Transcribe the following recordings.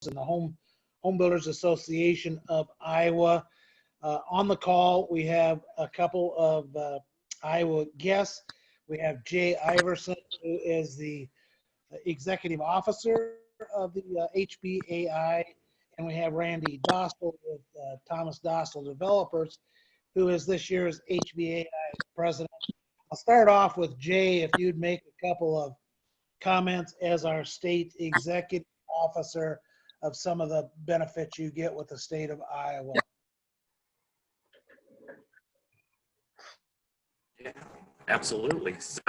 and the Home Builders Association of Iowa. On the call, we have a couple of Iowa guests. We have Jay Iverson, who is the executive officer of the HBAI, and we have Randy Dostal with Thomas Dostal Developers, who is this year's HBAI president. I'll start off with Jay, if you'd make a couple of comments as our state executive officer of some of the benefits you get with the state of Iowa. Yeah, absolutely. So,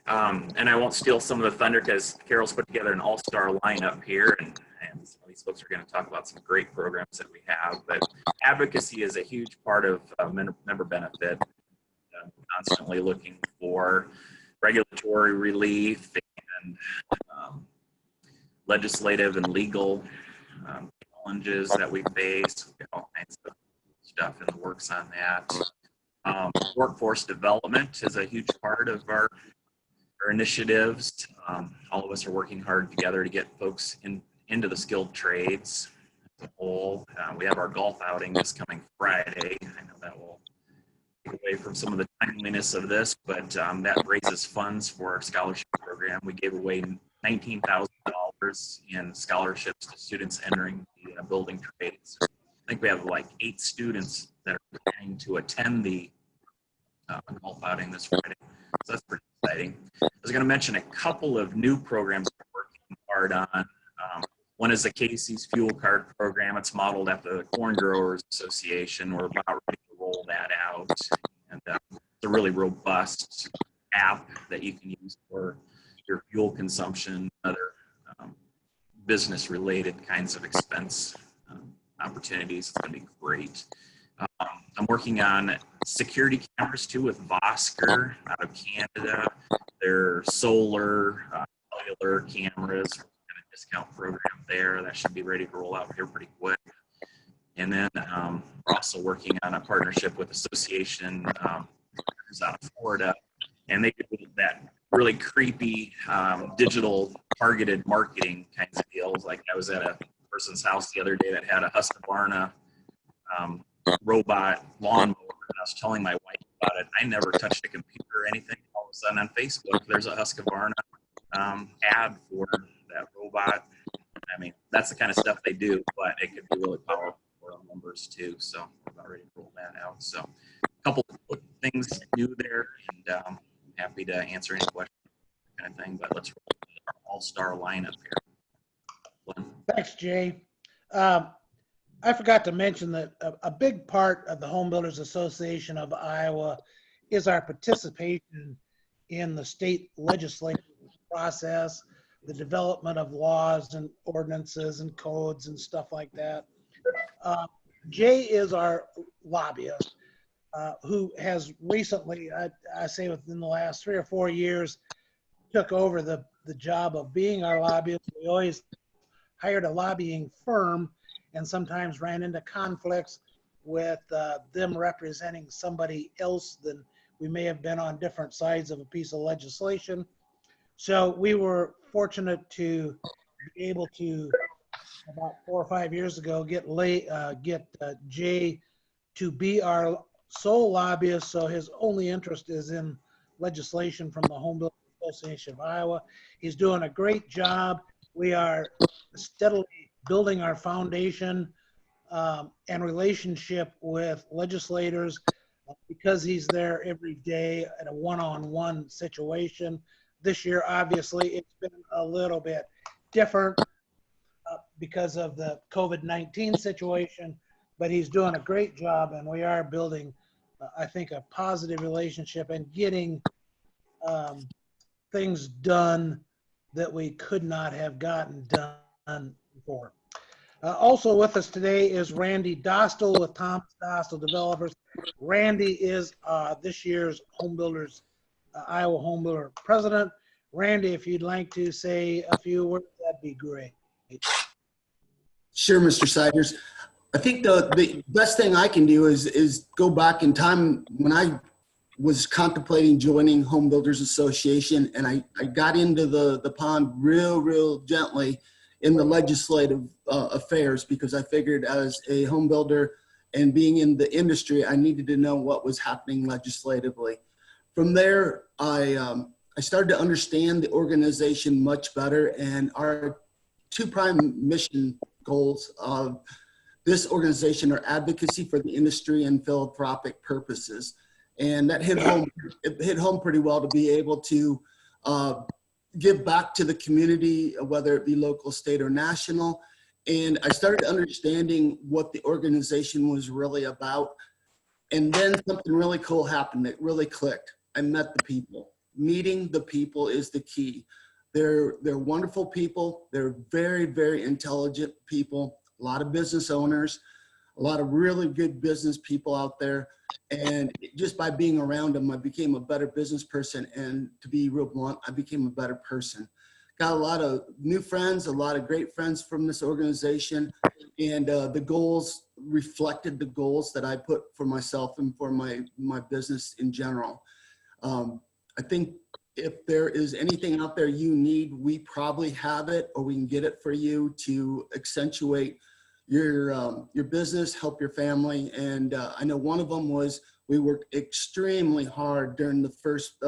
and I won't steal some of the thunder because Carol's put together an all-star lineup here, and some of these folks are going to talk about some great programs that we have. But advocacy is a huge part of member benefit. Constantly looking for regulatory relief and legislative and legal challenges that we face. We got all kinds of stuff in the works on that. Workforce development is a huge part of our initiatives. All of us are working hard together to get folks into the skilled trades as a whole. We have our golf outing this coming Friday. I know that will take away from some of the timeliness of this, but that raises funds for our scholarship program. We gave away $19,000 in scholarships to students entering the building trades. I think we have like 8 students that are planning to attend the golf outing this Friday. So that's pretty exciting. I was going to mention a couple of new programs we're working hard on. One is the Casey's Fuel Card program. It's modeled after the Corn Growers Association. We're about ready to roll that out. And it's a really robust app that you can use for your fuel consumption, other business-related kinds of expense opportunities. It's going to be great. I'm working on security cameras too with Vosker out of Canada. They're solar, cellular cameras, kind of discount program there. That should be ready to roll out here pretty quick. And then we're also working on a partnership with Association who's out of Florida, and they do that really creepy digital targeted marketing kinds of deals. Like I was at a person's house the other day that had a Husqvarna robot lawnmower, and I was telling my wife about it. I never touched a computer or anything. All of a sudden on Facebook, there's a Husqvarna ad for that robot. I mean, that's the kind of stuff they do, but it could be really powerful for our members too. So we're about ready to roll that out. So a couple of things new there, and I'm happy to answer any questions, kind of thing. But let's roll our all-star lineup here. Glenn? Thanks, Jay. I forgot to mention that a big part of the Home Builders Association of Iowa is our participation in the state legislative process, the development of laws and ordinances and codes and stuff like that. Jay is our lobbyist who has recently, I say within the last 3 or 4 years, took over the job of being our lobbyist. We always hired a lobbying firm and sometimes ran into conflicts with them representing somebody else than we may have been on different sides of a piece of legislation. So we were fortunate to be able to, about 4 or 5 years ago, get Jay to be our sole lobbyist. So his only interest is in legislation from the Home Builders Association of Iowa. He's doing a great job. We are steadily building our foundation and relationship with legislators because he's there every day at a one-on-one situation. This year, obviously, it's been a little bit different because of the COVID-19 situation, but he's doing a great job, and we are building, I think, a positive relationship and getting things done that we could not have gotten done before. Also with us today is Randy Dostal with Thomas Dostal Developers. Randy is this year's Iowa Home Builder President. Randy, if you'd like to say a few words, that'd be great. Sure, Mr. Siders. I think the best thing I can do is go back in time when I was contemplating joining Home Builders Association, and I got into the pond real gently in the legislative affairs, because I figured as a home builder and being in the industry, I needed to know what was happening legislatively. From there, I started to understand the organization much better, and our two prime mission goals of this organization are advocacy for the industry and philanthropic purposes. And that hit home pretty well to be able to give back to the community, whether it be local, state, or national. And I started understanding what the organization was really about. And then something really cool happened that really clicked. I met the people. Meeting the people is the key. They're wonderful people. They're very, very intelligent people, a lot of business owners, a lot of really good business people out there. And just by being around them, I became a better business person. And to be real blunt, I became a better person. Got a lot of new friends, a lot of great friends from this organization. And the goals reflected the goals that I put for myself and for my business in general. I think if there is anything out there you need, we probably have it, or we can get it for you to accentuate your business, help your family. And I know one of them was we worked extremely hard during the first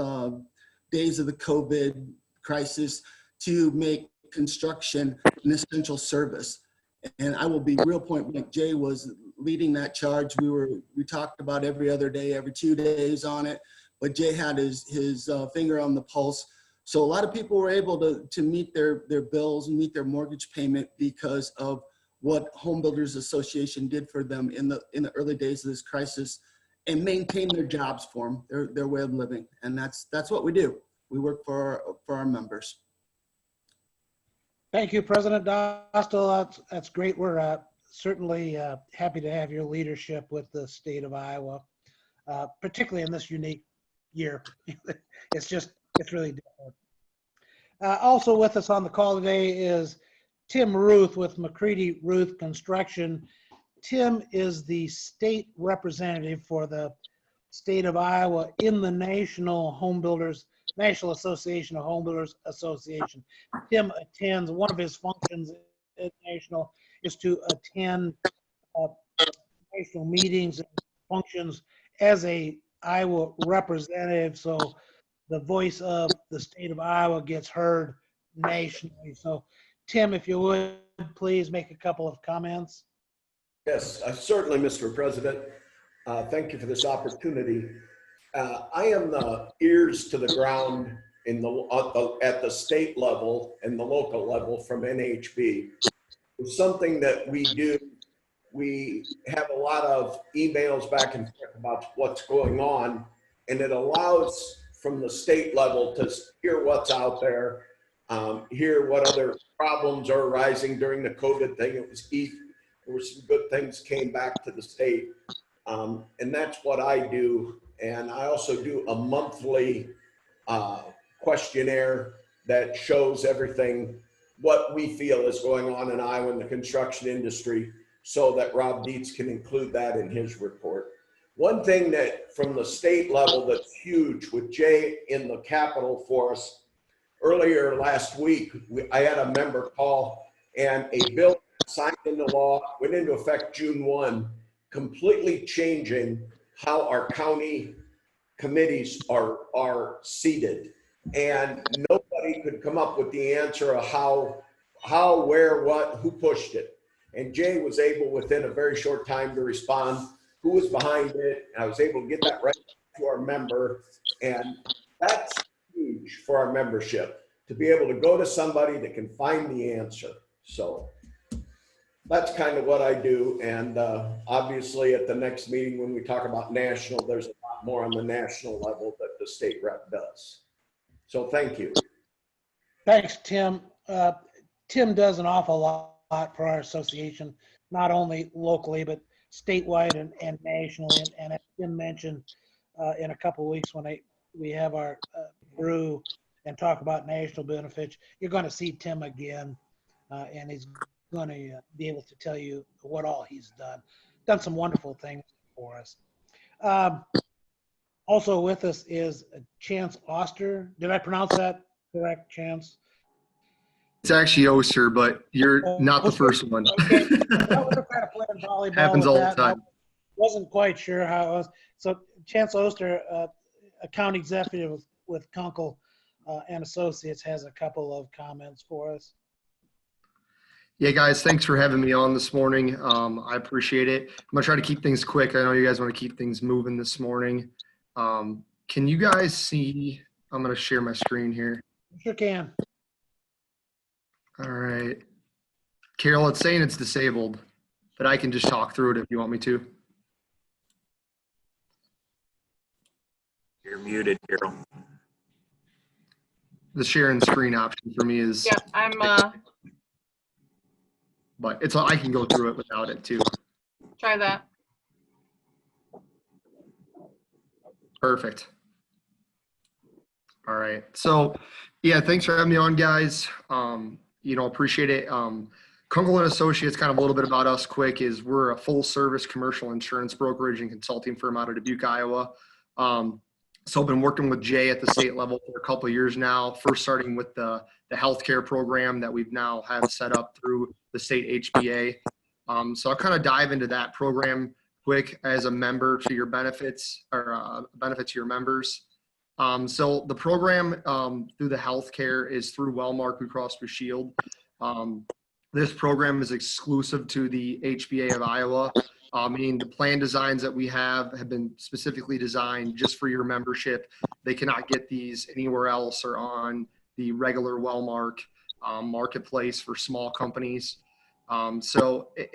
days of the COVID crisis to make construction an essential service. And I will be real point blank, Jay was leading that charge. We talked about every other day, every 2 days on it, but Jay had his finger on the pulse. So a lot of people were able to meet their bills and meet their mortgage payment because of what Home Builders Association did for them in the early days of this crisis, and maintain their jobs for them, their way of living. And that's what we do. We work for our members. Thank you, President Dostal. That's great. We're certainly happy to have your leadership with the state of Iowa, particularly in this unique year. It's really different. Also with us on the call today is Tim Ruth with McCready Ruth Construction. Tim is the state representative for the state of Iowa in the National Association of Home Builders Association. Tim attends, one of his functions at National is to attend national meetings and functions as a Iowa representative, so the voice of the state of Iowa gets heard nationally. So Tim, if you would, please make a couple of comments. Yes, certainly, Mr. President. Thank you for this opportunity. I am the ears to the ground at the state level and the local level from NHB. It's something that we do. We have a lot of emails back and forth about what's going on, and it allows from the state level to hear what's out there, hear what other problems are arising during the COVID thing. It was easy. There were some good things came back to the state. And that's what I do. And I also do a monthly questionnaire that shows everything, what we feel is going on in Iowa in the construction industry, so that Rob Dietz can include that in his report. One thing that from the state level that's huge with Jay in the Capitol for us, earlier last week, I had a member call, and a bill signed into law, went into effect June 1, completely changing how our county committees are seated. And nobody could come up with the answer of how, where, what, who pushed it. And Jay was able within a very short time to respond who was behind it. And I was able to get that right to our member. And that's huge for our membership, to be able to go to somebody that can find the answer. So that's kind of what I do. And obviously at the next meeting, when we talk about national, there's a lot more on the national level that the state rep does. So thank you. Thanks, Tim. Tim does an awful lot for our association, not only locally, but statewide and nationally. And as Tim mentioned, in a couple of weeks when we have our brew and talk about national benefits, you're going to see Tim again, and he's going to be able to tell you what all he's done some wonderful things for us. Also with us is Chance Oster. Did I pronounce that correct, Chance? It's actually Oster, but you're not the first one. Okay. We were kind of playing volleyball Happens with all that. the time. I wasn't quite sure how it was. So Chance Oster, account executive with Kunkel and Associates, has a couple of comments for us. Yeah, guys, thanks for having me on this morning. I appreciate it. I'm gonna try to keep things quick. I know you guys want to keep things moving this morning. Can you guys see? I'm gonna share my screen here. Sure can. All right. Carol, it's saying it's disabled, but I can just talk through it if you want me to. You're muted, Carol. The sharing screen option for me is, Yeah, I'm but it's I can go through it without it too. try that. Perfect. All right. So yeah, thanks for having me on, guys. Appreciate it. Kunkel and Associates, kind of a little bit about us quick, is we're a full service commercial insurance brokerage and consulting firm out of Dubuque, Iowa. So I've been working with Jay at the state level for a couple of years now, first starting with the healthcare program that we've now have set up through the state HBA. So I'll kind of dive into that program quick as a member to your benefits or benefit to your members. So the program through the healthcare is through Wellmark Blue Cross Blue Shield. This program is exclusive to the HBA of Iowa, meaning the plan designs that we have been specifically designed just for your membership. They cannot get these anywhere else or on the regular Wellmark marketplace for small companies. And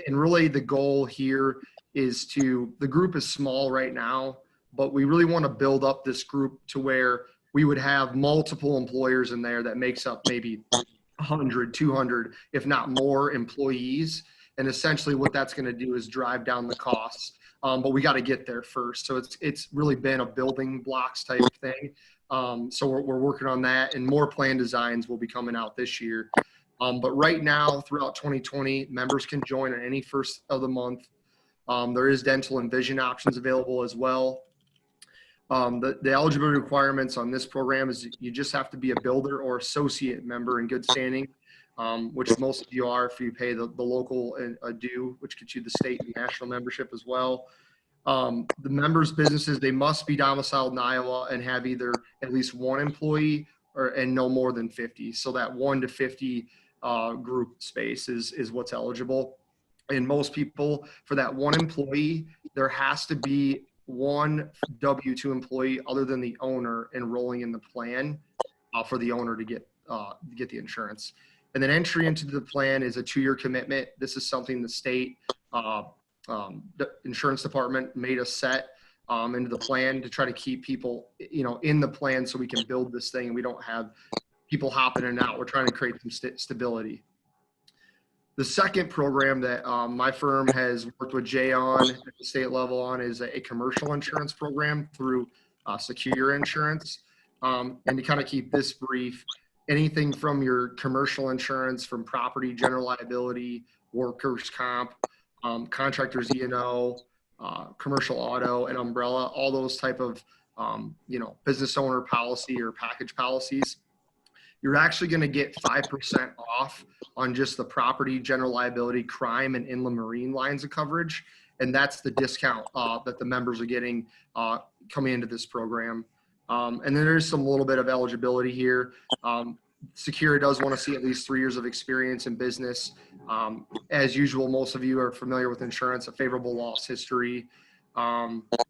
really the goal here is the group is small right now, but we really want to build up this group to where we would have multiple employers in there that makes up maybe 100, 200, if not more employees. And essentially what that's going to do is drive down the costs. But we got to get there first. So it's really been a building blocks type thing. So we're working on that, and more plan designs will be coming out this year. But right now, throughout 2020, members can join on any first of the month. There is dental and vision options available as well. The eligibility requirements on this program is you just have to be a builder or associate member in good standing, which most of you are if you pay the local due, which gets you the state and national membership as well. The members' businesses, they must be domiciled in Iowa and have either at least one employee and no more than 50. So that 1 to 50 group space is what's eligible. And most people, for that one employee, there has to be one W-2 employee other than the owner enrolling in the plan for the owner to get the insurance. And then entry into the plan is a 2-year commitment. This is something the state the insurance department made us set into the plan to try to keep people, in the plan so we can build this thing and we don't have people hopping in and out. We're trying to create some stability. The second program that my firm has worked with Jay on at the state level on is a commercial insurance program through Secure Insurance. And to kind of keep this brief, anything from your commercial insurance, from property, general liability, workers' comp, contractors E&O, commercial auto, and umbrella, all those type of business owner policy or package policies, you're actually going to get 5% off on just the property, general liability, crime, and inland marine lines of coverage. And that's the discount that the members are getting coming into this program. And then there's some little bit of eligibility here. Secure does want to see at least 3 years of experience in business. As usual, most of you are familiar with insurance, a favorable loss history,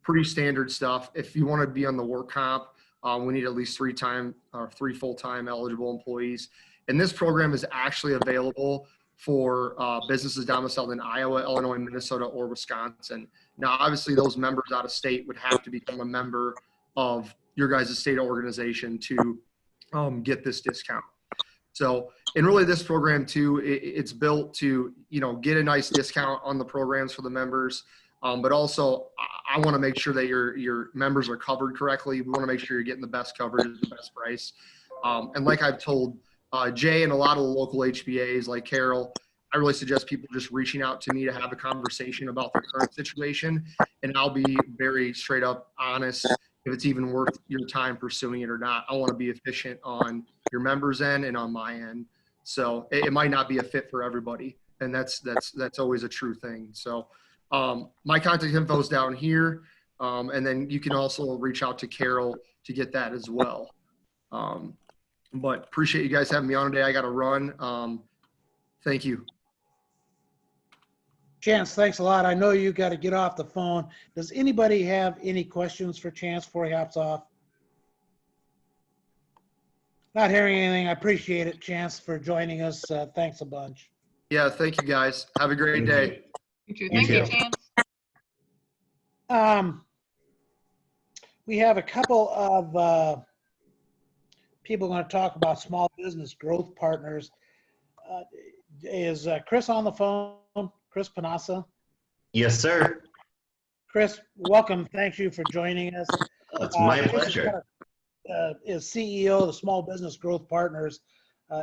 pretty standard stuff. If you want to be on the work comp, we need at least 3 full-time eligible employees. And this program is actually available for businesses domiciled in Iowa, Illinois, Minnesota, or Wisconsin. Now, obviously, those members out of state would have to become a member of your guys' state organization to get this discount. So, and really this program too, it's built to, get a nice discount on the programs for the members. But also I want to make sure that your members are covered correctly. We want to make sure you're getting the best coverage at the best price. And like I've told Jay and a lot of the local HBAs like Carol, I really suggest people just reaching out to me to have a conversation about their current situation. And I'll be very straight up honest if it's even worth your time pursuing it or not. I want to be efficient on your members' end and on my end. So it might not be a fit for everybody. And that's always a true thing. So my contact info is down here. And then you can also reach out to Carol to get that as well. But appreciate you guys having me on today. I got to run. Thank you. Chance, thanks a lot. I know you got to get off the phone. Does anybody have any questions for Chance before he hops off? Not hearing anything. I appreciate it, Chance, for joining us. Thanks a bunch. Yeah, thank you guys. Have a great day. You too. You Thank you, too. Chance. We have a couple of people going to talk about small business growth partners. Is Chris on the phone? Chris Panassa? Yes, sir. Chris, welcome. Thank you for joining us. Oh, it's my Chris pleasure. is CEO of the Small Business Growth Partners.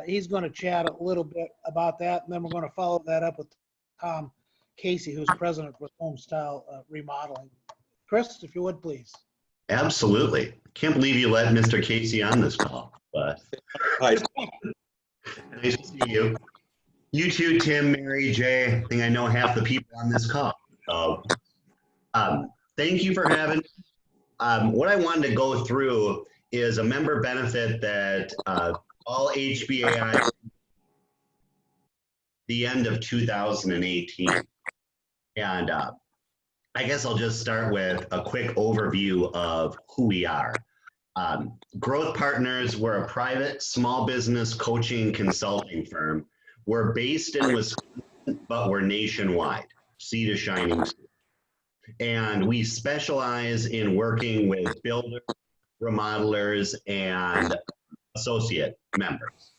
He's going to chat a little bit about that, and then we're going to follow that up with Tom Casey, who's president with Homestyle Remodeling. Chris, if you would, please. Absolutely. Can't believe you let Mr. Casey on this call, but nice to see you. You too, Tim, Mary, Jay. I think I know half the people on this call. So thank you for having me. What I wanted to go through is a member benefit that all HBAI the end of 2018. And I guess I'll just start with a quick overview of who we are. Growth Partners, we're a private small business coaching consulting firm. We're based in Wisconsin, but we're nationwide, sea to shining sea. And we specialize in working with builders, remodelers, and associate members.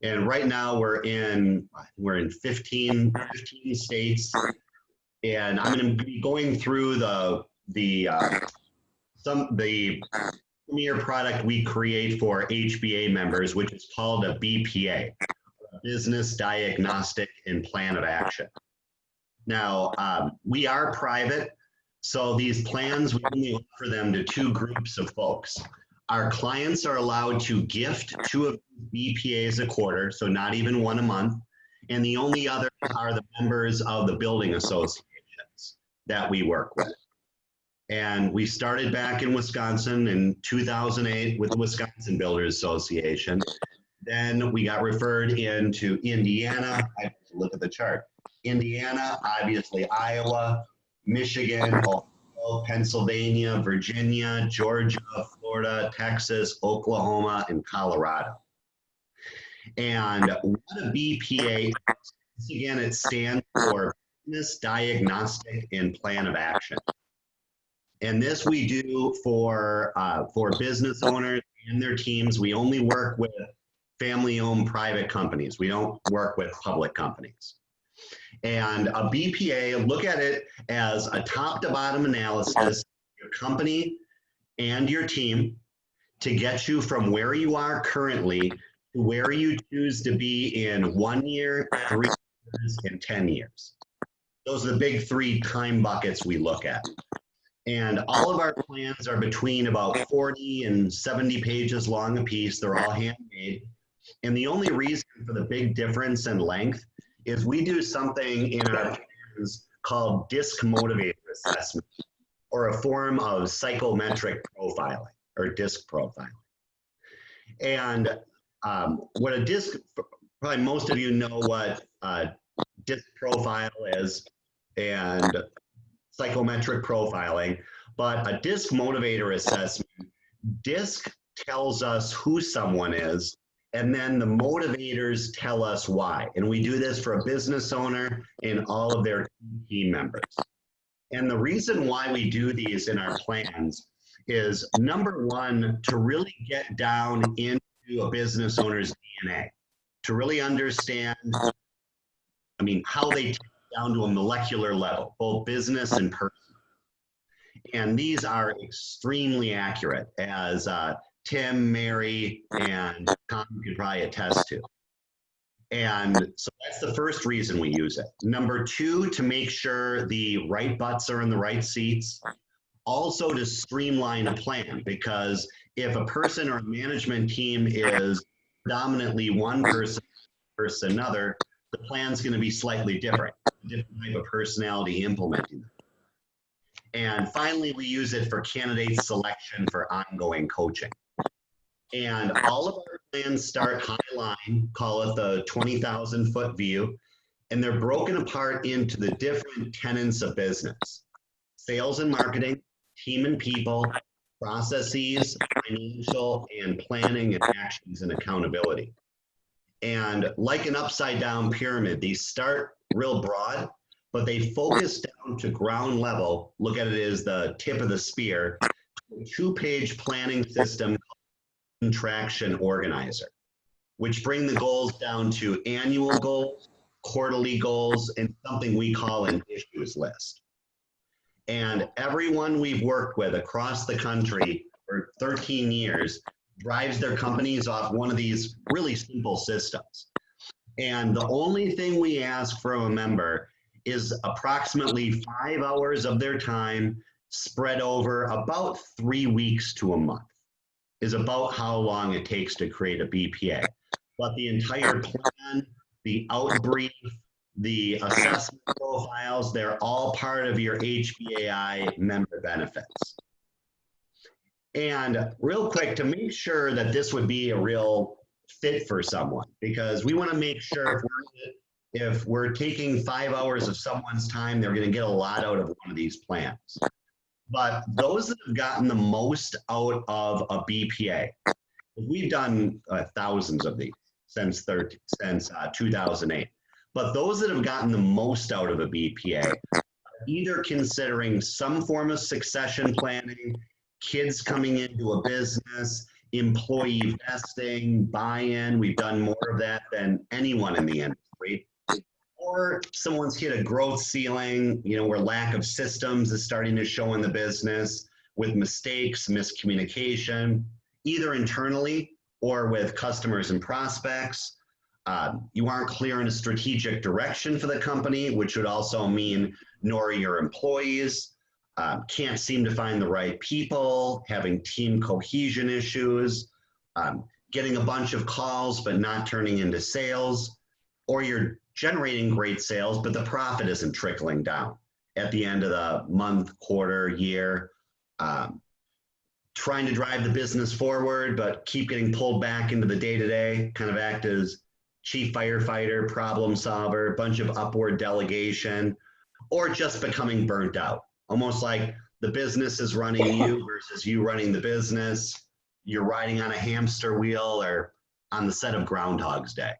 And right now we're in 15 states. And I'm going to be going through the premier product we create for HBA members, which is called a BPA, Business Diagnostic and Plan of Action. Now, we are private, so these plans, we only offer them to two groups of folks. Our clients are allowed to gift 2 of BPAs a quarter, so not even 1 a month. And the only other are the members of the building associations that we work with. And we started back in Wisconsin in 2008 with the Wisconsin Builders Association. Then we got referred into Indiana. I have to look at the chart. Indiana, obviously Iowa, Michigan, Ohio, Pennsylvania, Virginia, Georgia, Florida, Texas, Oklahoma, and Colorado. And what a BPA is, again, it stands for Business Diagnostic and Plan of Action. And this we do for business owners and their teams. We only work with family-owned private companies. We don't work with public companies. And a BPA, look at it as a top-to-bottom analysis of your company and your team to get you from where you are currently to where you choose to be in 1 year, 3 years, and 10 years. Those are the big 3 time buckets we look at. And all of our plans are between about 40 and 70 pages long a piece. They're all handmade. And the only reason for the big difference in length is we do something in our plans called DISC motivator assessment, or a form of psychometric profiling, or DISC profiling. And what a DISC, probably most of you know what DISC profile is and psychometric profiling, but a DISC motivator assessment, DISC tells us who someone is, and then the motivators tell us why. And we do this for a business owner and all of their team members. And the reason why we do these in our plans is, number one, to really get down into a business owner's DNA, to really understand, how they take it down to a molecular level, both business and personal. And these are extremely accurate, as Tim, Mary, and Tom could probably attest to. And so that's the first reason we use it. Number two, to make sure the right butts are in the right seats. Also to streamline a plan, because if a person or a management team is predominantly one person versus another, the plan's going to be slightly different, different type of personality implementing it. And finally, we use it for candidate selection for ongoing coaching. And all of our plans start high line, call it the 20,000 foot view, and they're broken apart into the different tenets of business: sales and marketing, team and people, processes, financial, and planning and actions and accountability. And like an upside down pyramid, these start real broad, but they focus down to ground level. Look at it as the tip of the spear, a 2-page planning system called Traction Organizer, which bring the goals down to annual goals, quarterly goals, and something we call an issues list. And everyone we've worked with across the country for 13 years drives their companies off one of these really simple systems. And the only thing we ask from a member is approximately 5 hours of their time spread over about 3 weeks to a month is about how long it takes to create a BPA. But the entire plan, the outbrief, the assessment profiles, they're all part of your HBAI member benefits. And real quick, to make sure that this would be a real fit for someone, because we want to make sure if we're taking 5 hours of someone's time, they're going to get a lot out of one of these plans. But those that have gotten the most out of a BPA, we've done thousands of these since 2008. But those that have gotten the most out of a BPA are either considering some form of succession planning, kids coming into a business, employee vesting, buy-in. We've done more of that than anyone in the industry. Or someone's hit a growth ceiling, where lack of systems is starting to show in the business with mistakes, miscommunication, either internally or with customers and prospects. You aren't clear in a strategic direction for the company, which would also mean nor your employees. Can't seem to find the right people, having team cohesion issues, getting a bunch of calls but not turning into sales, or you're generating great sales, but the profit isn't trickling down at the end of the month, quarter, year. Trying to drive the business forward, but keep getting pulled back into the day-to-day, kind of act as chief firefighter, problem solver, bunch of upward delegation, or just becoming burnt out. Almost like the business is running you versus you running the business. You're riding on a hamster wheel or on the set of Groundhog's Day.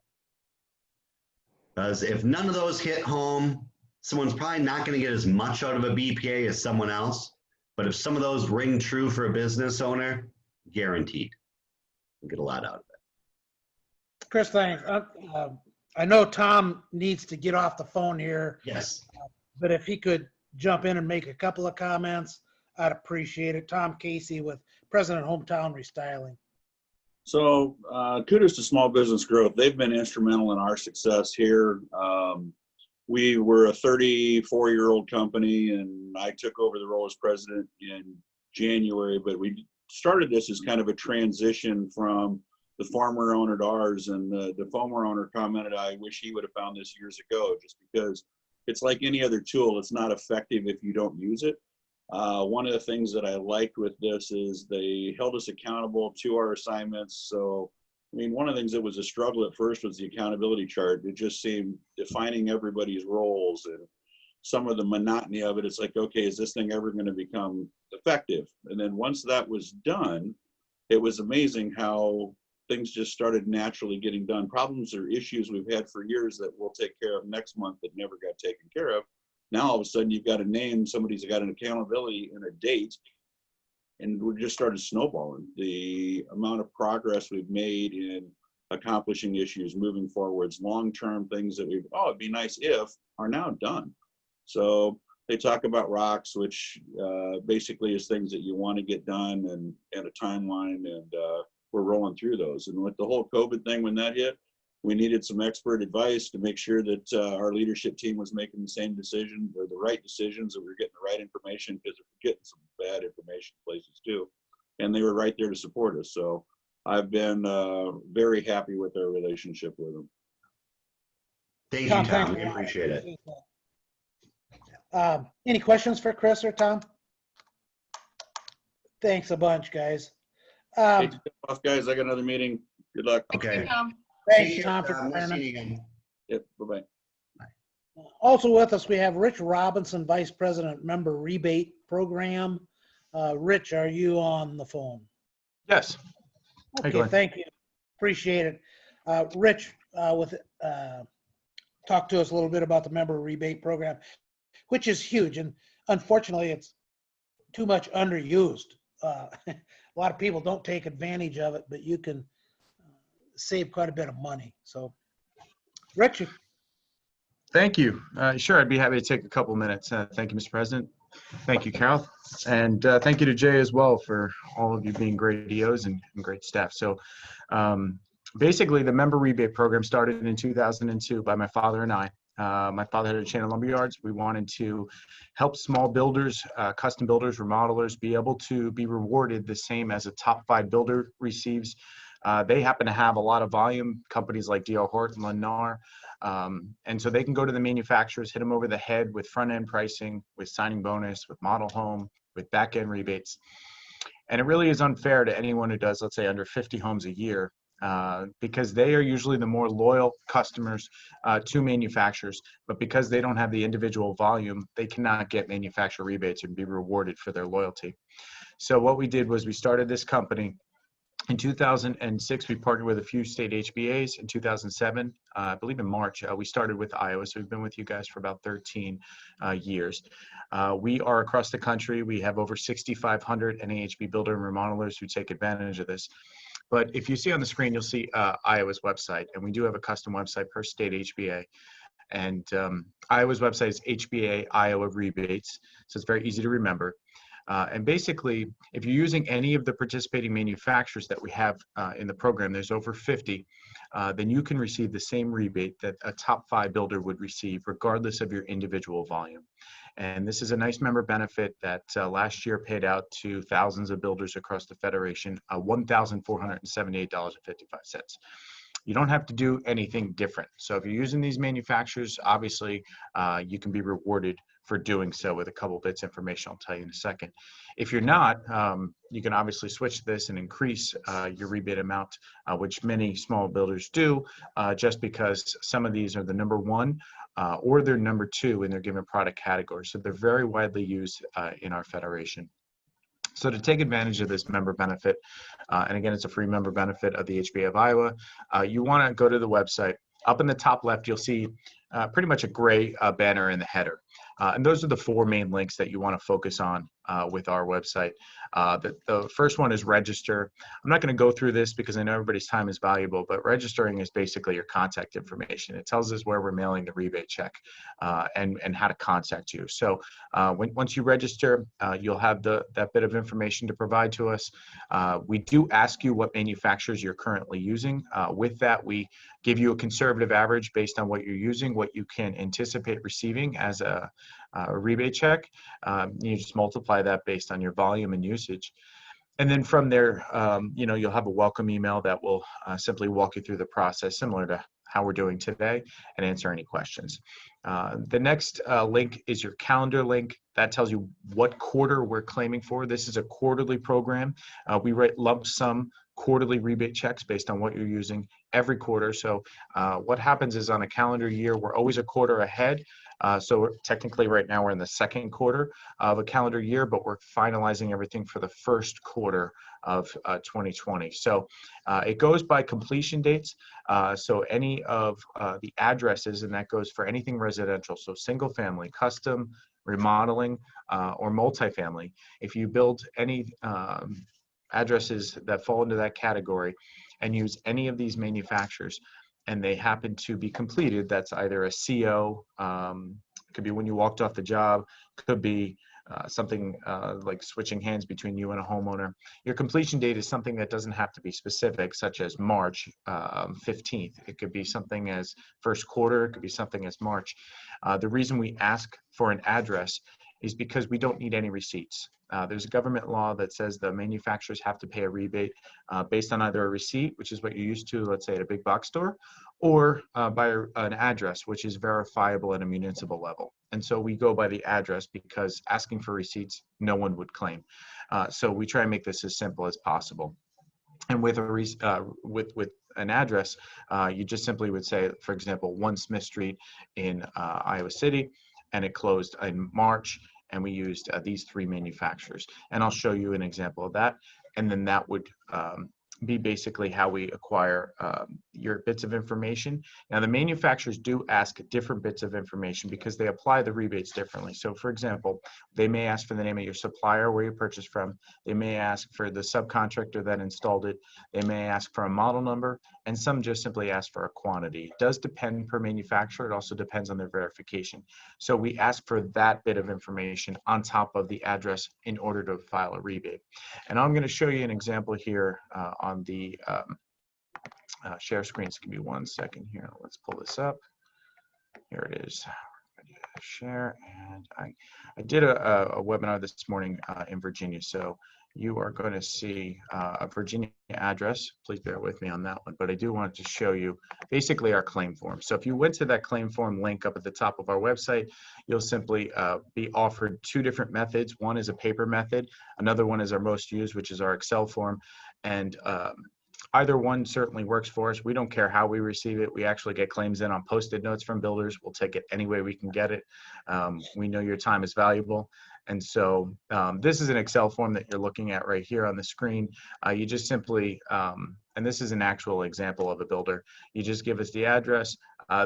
Because if none of those hit home, someone's probably not going to get as much out of a BPA as someone else. But if some of those ring true for a business owner, guaranteed, you'll get a lot out of it. Chris, thanks. I know Tom needs to get off the phone here, Yes. but if he could jump in and make a couple of comments, I'd appreciate it. Tom Casey with President Hometown Restyling. So kudos to small business growth. They've been instrumental in our success here. We were a 34-year-old company, and I took over the role as president in January, but we started this as kind of a transition from the former owner to ours, and the former owner commented, I wish he would have found this years ago, just because it's like any other tool. It's not effective if you don't use it. One of the things that I liked with this is they held us accountable to our assignments. So, I mean, one of the things that was a struggle at first was the accountability chart. It just seemed defining everybody's roles and some of the monotony of it. It's like, okay, is this thing ever going to become effective? And then once that was done, it was amazing how things just started naturally getting done. Problems or issues we've had for years that we'll take care of next month that never got taken care of. Now, all of a sudden, you've got a name, somebody's got an accountability and a date, and we just started snowballing. The amount of progress we've made in accomplishing issues, moving forwards, long-term things that it'd be nice if, are now done. So they talk about rocks, which basically is things that you want to get done and a timeline, and we're rolling through those. And with the whole COVID thing, when that hit, we needed some expert advice to make sure that our leadership team was making the same decision or the right decisions, that we were getting the right information, because we're getting some bad information places too. And they were right there to support us. So I've been very happy with our relationship with them. Thank you, Tom, Tom. thanks. We appreciate it. Any questions for Chris or Tom? Thanks a bunch, guys. Hey, step off, guys. I got another meeting. Good luck. Okay. Thanks, See you, Tom, for Nice joining. seeing you again. Yep. Bye-bye. Also with us, we have Rich Robinson, Vice President, Member Rebate Program. Rich, are you on the phone? Yes. Hey, Okay, Glenn. thank you. Appreciate it. Rich, talk to us a little bit about the Member Rebate Program, which is huge, and unfortunately, it's too much underused. A lot of people don't take advantage of it, but you can save quite a bit of money. So, Rich, Thank you. Sure, I'd be happy to take a couple minutes. Thank you, Mr. President. Thank you, Carol. And thank you to Jay as well for all of you being great EOs and great staff. So basically, the member rebate program started in 2002 by my father and I. My father had a chain of lumber yards. We wanted to help small builders, custom builders, remodelers be able to be rewarded the same as a top 5 builder receives. They happen to have a lot of volume, companies like D.R. Horton, Lennar. And so they can go to the manufacturers, hit them over the head with front-end pricing, with signing bonus, with model home, with back-end rebates. And it really is unfair to anyone who does, let's say, under 50 homes a year, because they are usually the more loyal customers to manufacturers. But because they don't have the individual volume, they cannot get manufacturer rebates and be rewarded for their loyalty. So what we did was we started this company. In 2006, we partnered with a few state HBAs. In 2007, I believe in March, we started with Iowa. So we've been with you guys for about 13 years. We are across the country. We have over 6,500 NAHB builder and remodelers who take advantage of this. But if you see on the screen, you'll see Iowa's website. And we do have a custom website per state HBA. And Iowa's website is HBA Iowa Rebates. So it's very easy to remember. And basically, if you're using any of the participating manufacturers that we have in the program, there's over 50, then you can receive the same rebate that a top 5 builder would receive, regardless of your individual volume. And this is a nice member benefit that last year paid out to thousands of builders across the Federation, $1,478.55. You don't have to do anything different. So if you're using these manufacturers, obviously you can be rewarded for doing so with a couple bits of information I'll tell you in a second. If you're not, you can obviously switch this and increase your rebate amount, which many small builders do, just because some of these are the number 1 or they're number 2 in their given product category. So they're very widely used in our federation. So to take advantage of this member benefit, and again, it's a free member benefit of the HBA of Iowa, you want to go to the website. Up in the top left, you'll see pretty much a gray banner in the header. And those are the 4 main links that you want to focus on with our website. The first one is register. I'm not going to go through this because I know everybody's time is valuable, but registering is basically your contact information. It tells us where we're mailing the rebate check and how to contact you. So once you register, you'll have that bit of information to provide to us. We do ask you what manufacturers you're currently using. With that, we give you a conservative average based on what you're using, what you can anticipate receiving as a rebate check. You just multiply that based on your volume and usage. And then from there, you'll have a welcome email that will simply walk you through the process, similar to how we're doing today, and answer any questions. The next link is your calendar link. That tells you what quarter we're claiming for. This is a quarterly program. We write lump sum quarterly rebate checks based on what you're using every quarter. So what happens is on a calendar year, we're always a quarter ahead. So technically right now we're in the second quarter of a calendar year, but we're finalizing everything for the first quarter of 2020. So it goes by completion dates. So any of the addresses, and that goes for anything residential, so single family, custom, remodeling, or multifamily. If you build any addresses that fall into that category and use any of these manufacturers, and they happen to be completed, that's either a CO, could be when you walked off the job, could be something like switching hands between you and a homeowner. Your completion date is something that doesn't have to be specific, such as March 15th. It could be something as first quarter, it could be something as March. The reason we ask for an address is because we don't need any receipts. There's a government law that says the manufacturers have to pay a rebate based on either a receipt, which is what you're used to, let's say at a big box store, or by an address, which is verifiable at a municipal level. And so we go by the address because asking for receipts, no one would claim. So we try and make this as simple as possible. And with with an address, you just simply would say, for example, 1 Smith Street in Iowa City, and it closed in March, and we used these 3 manufacturers. And I'll show you an example of that. And then that would be basically how we acquire your bits of information. Now, the manufacturers do ask different bits of information because they apply the rebates differently. So, for example, they may ask for the name of your supplier, where you purchased from. They may ask for the subcontractor that installed it. They may ask for a model number, and some just simply ask for a quantity. It does depend per manufacturer. It also depends on their verification. So we ask for that bit of information on top of the address in order to file a rebate. And I'm going to show you an example here on the share screen. So give me 1 second here. Let's pull this up. Here it is. Share. And I did a webinar this morning in Virginia. So you are going to see a Virginia address. Please bear with me on that one. But I do want to show you basically our claim form. So if you went to that claim form link up at the top of our website, you'll simply be offered 2 different methods. One is a paper method. Another one is our most used, which is our Excel form. And either one certainly works for us. We don't care how we receive it. We actually get claims in on Post-it notes from builders. We'll take it any way we can get it. We know your time is valuable. And so this is an Excel form that you're looking at right here on the screen. You just simply, and this is an actual example of a builder, you just give us the address.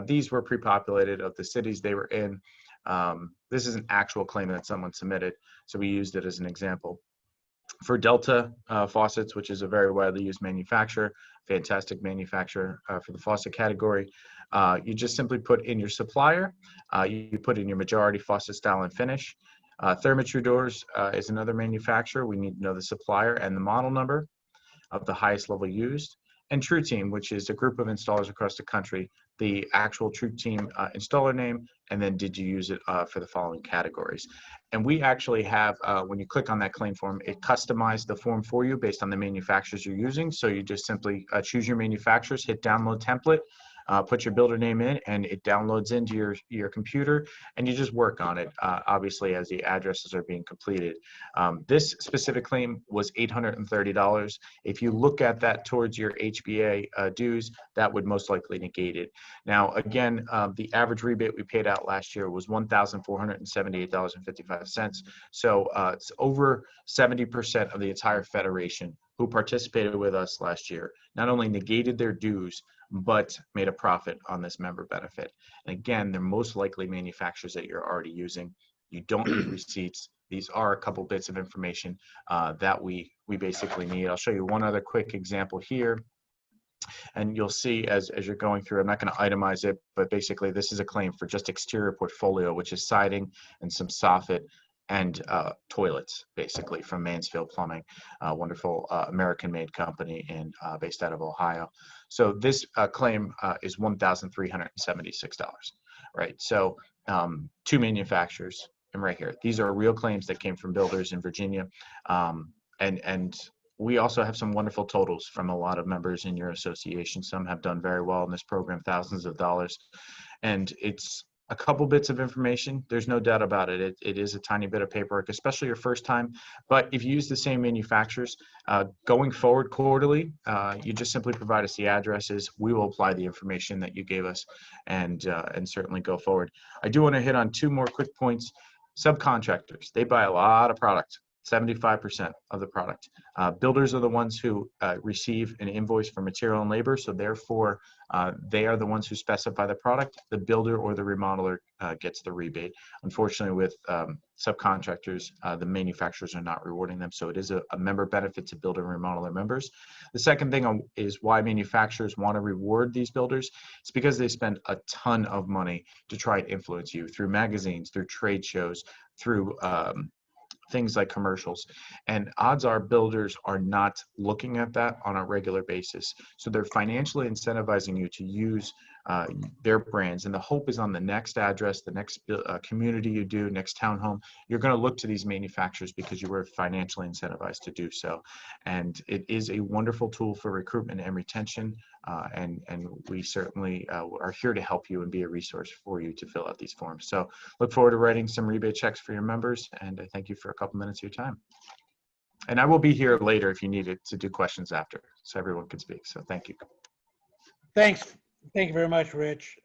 These were pre-populated of the cities they were in. This is an actual claim that someone submitted, so we used it as an example. For Delta faucets, which is a very widely used manufacturer, fantastic manufacturer for the faucet category, you just simply put in your supplier, you put in your majority faucet style and finish. Therma-Tru Doors is another manufacturer. We need to know the supplier and the model number of the highest level used. And True Team, which is a group of installers across the country, the actual True Team installer name, and then did you use it for the following categories. And we actually have, when you click on that claim form, it customized the form for you based on the manufacturers you're using. So you just simply choose your manufacturers, hit download template, put your builder name in, and it downloads into your computer, and you just work on it, obviously, as the addresses are being completed. This specific claim was $830. If you look at that towards your HBA dues, that would most likely negate it. Now, again, the average rebate we paid out last year was $1,478.55. So it's over 70% of the entire federation who participated with us last year not only negated their dues, but made a profit on this member benefit. And again, they're most likely manufacturers that you're already using. You don't need receipts. These are a couple bits of information that we basically need. I'll show you one other quick example here. And you'll see as you're going through, I'm not going to itemize it, but basically this is a claim for just exterior portfolio, which is siding and some soffit and toilets, basically, from Mansfield Plumbing, a wonderful American-made company based out of Ohio. So this claim is $1,376, right? So 2 manufacturers, and right here, these are real claims that came from builders in Virginia, and we also have some wonderful totals from a lot of members in your association. Some have done very well in this program, thousands of dollars, and it's a couple bits of information. There's no doubt about it. It is a tiny bit of paperwork, especially your first time. But if you use the same manufacturers, going forward quarterly, you just simply provide us the addresses. We will apply the information that you gave us and certainly go forward. I do want to hit on 2 more quick points. Subcontractors, they buy a lot of product. 75% of the product. Builders are the ones who receive an invoice for material and labor, so therefore they are the ones who specify the product. The builder or the remodeler gets the rebate. Unfortunately, with subcontractors, the manufacturers are not rewarding them, so it is a member benefit to builder and remodeler members. The second thing is why manufacturers want to reward these builders. It's because they spend a ton of money to try and influence you through magazines, through trade shows, through things like commercials, and odds are builders are not looking at that on a regular basis. So they're financially incentivizing you to use their brands. And the hope is on the next address, the next community you do, next townhome, you're going to look to these manufacturers because you were financially incentivized to do so. And it is a wonderful tool for recruitment and retention. And we certainly are here to help you and be a resource for you to fill out these forms. So look forward to writing some rebate checks for your members. And I thank you for a couple minutes of your time. And I will be here later if you need it to do questions after, so everyone can speak. So thank you. Thanks. Thank you very much, Rich.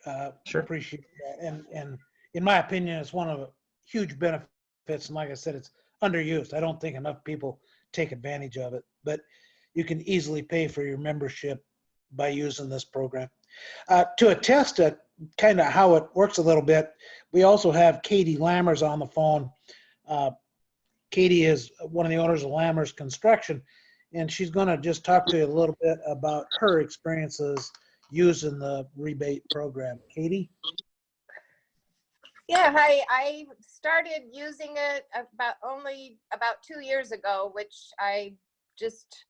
Sure. Appreciate that. And in my opinion, it's one of the huge benefits. And like I said, it's underused. I don't think enough people take advantage of it, but you can easily pay for your membership by using this program. To attest to kind of how it works a little bit, we also have Katie Lammers on the phone. Katie is one of the owners of Lammers Construction, and she's going to just talk to you a little bit about her experiences using the rebate program. Katie? Yeah, hi. I started using it only about 2 years ago, which I just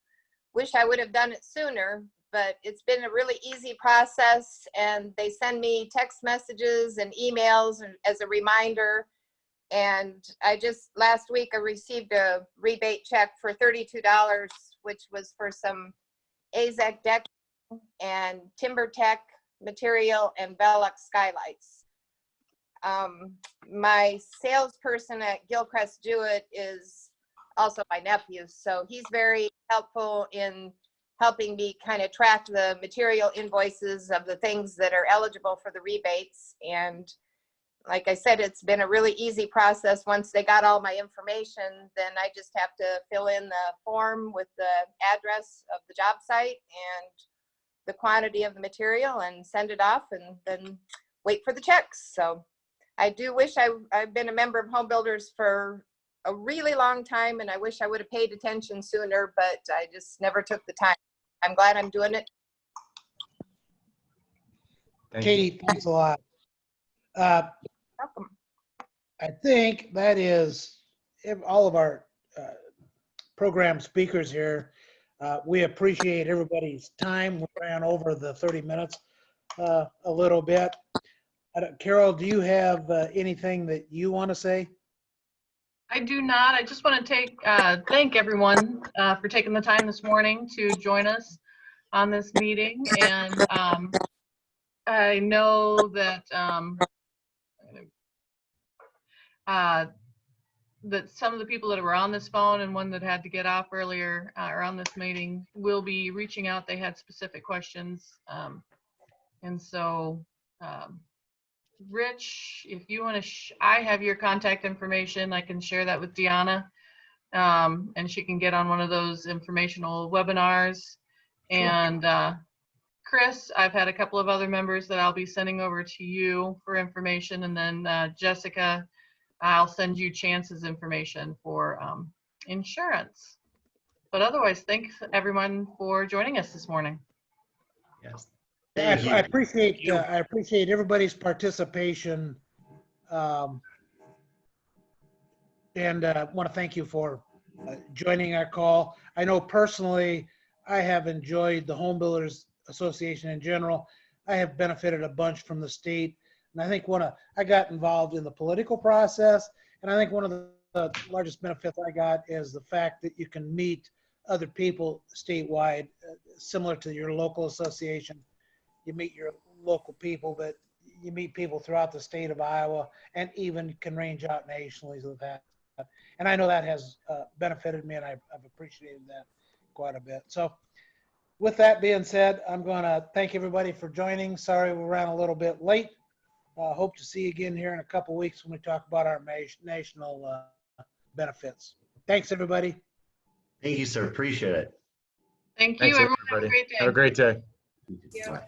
wish I would have done it sooner, but it's been a really easy process, and they send me text messages and emails as a reminder. And last week I received a rebate check for $32, which was for some AZEK deck and TimberTech material and Velux skylights. My salesperson at Gilchrist Jewett is also my nephew, so he's very helpful in helping me kind of track the material invoices of the things that are eligible for the rebates. And like I said, it's been a really easy process. Once they got all my information, then I just have to fill in the form with the address of the job site and the quantity of the material and send it off, and then wait for the checks. So I do wish I've been a member of Home Builders for a really long time, and I wish I would have paid attention sooner, but I just never took the time. I'm glad I'm doing it. Katie, thanks a lot. Welcome. I think that is all of our program speakers here. We appreciate everybody's time. We ran over the 30 minutes a little bit. Carol, do you have anything that you want to say? I do not. I just want to thank everyone for taking the time this morning to join us on this meeting. And I know that that some of the people that were on this phone and one that had to get off earlier or on this meeting will be reaching out. They had specific questions. And so, Rich, if you want to, I have your contact information. I can share that with Deanna, and she can get on one of those informational webinars. Sure. And Chris, I've had a couple of other members that I'll be sending over to you for information. And then Jessica, I'll send you Chance's information for insurance. But otherwise, thanks everyone for joining us this morning. Yes. I appreciate everybody's participation, and want to thank you for joining our call. I know personally, I have enjoyed the Home Builders Association in general. I have benefited a bunch from the state, and I think I got involved in the political process, and I think one of the largest benefits I got is the fact that you can meet other people statewide, similar to your local association. You meet your local people, but you meet people throughout the state of Iowa, and even can range out nationally with that. And I know that has benefited me, and I've appreciated that quite a bit. So with that being said, I'm going to thank everybody for joining. Sorry we ran a little bit late. Hope to see you again here in a couple of weeks when we talk about our national benefits. Thanks, everybody. Thank you, sir. Appreciate it. Thank Thanks, you, everyone. Have a everybody. great day. Have a great day. Yeah.